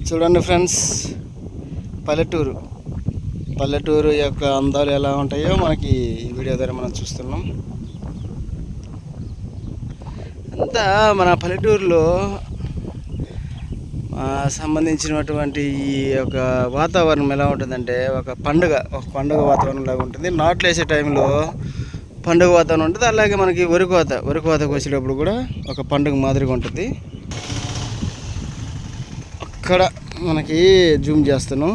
చూడండి ఫ్రెండ్స్, పల్లెటూరు యొక్క అందాలు ఎలా ఉంటాయో మనకి ఈ వీడియో ద్వారా మనం చూస్తున్నాం. అంతా మన పల్లెటూరులో సంబంధించినటువంటి ఈ యొక్క వాతావరణం ఎలా ఉంటుందంటే ఒక పండుగ వాతావరణం లాగా ఉంటుంది. నాట్లు వేసే టైంలో పండుగ వాతావరణం ఉంటుంది. అలాగే మనకి వరి కోతకు వచ్చేటప్పుడు కూడా ఒక పండుగ మాదిరిగా ఉంటుంది. అక్కడ మనకి జూమ్ చేస్తాను,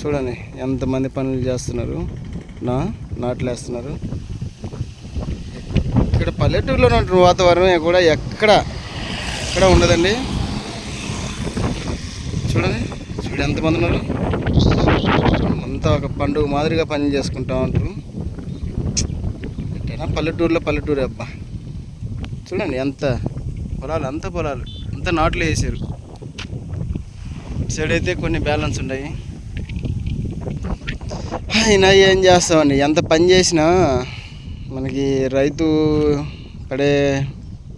చూడండి ఎంతమంది పనులు చేస్తున్నారు, నాట్లు వేస్తున్నారు. ఇక్కడ పల్లెటూరులో ఉన్న వాతావరణం కూడా ఎక్కడ ఉండదండి. చూడండి ఎంతమంది ఉన్నారు. అంతా ఒక పండుగ మాదిరిగా పని చేసుకుంటా ఉంటారు. పల్లెటూరే అబ్బా. చూడండి ఎంత పొలాలు, అంత నాట్లు వేసారు. సైడ్ అయితే కొన్ని బ్యాలెన్స్ ఉన్నాయి. అయినా ఏం చేస్తామండి, ఎంత పని చేసినా మనకి రైతు పడే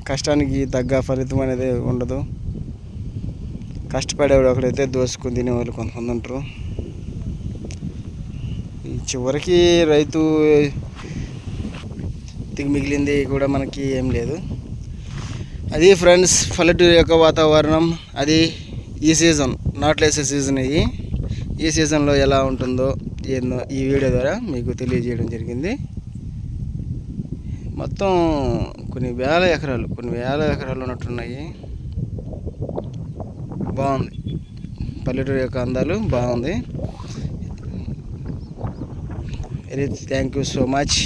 కష్టానికి తగ్గ ఫలితం అనేది ఉండదు. కష్టపడేవాడు ఒకడైతే దోసుకుని తినేవాళ్ళు కొంతమంది ఉంటారు. చివరికి రైతు మిగిలింది కూడా మనకి ఏం లేదు. అది ఫ్రెండ్స్ పల్లెటూరు యొక్క వాతావరణం. అది ఈ సీజన్, నాట్లు వేసే సీజన్. ఈ సీజన్లో ఎలా ఉంటుందో ఏందో ఈ వీడియో ద్వారా మీకు తెలియజేయడం జరిగింది. మొత్తం కొన్ని వేల ఎకరాలు ఉన్నట్టున్నాయి. బాగుంది, పల్లెటూరు యొక్క అందాలు బాగుంది. Very thank you so much.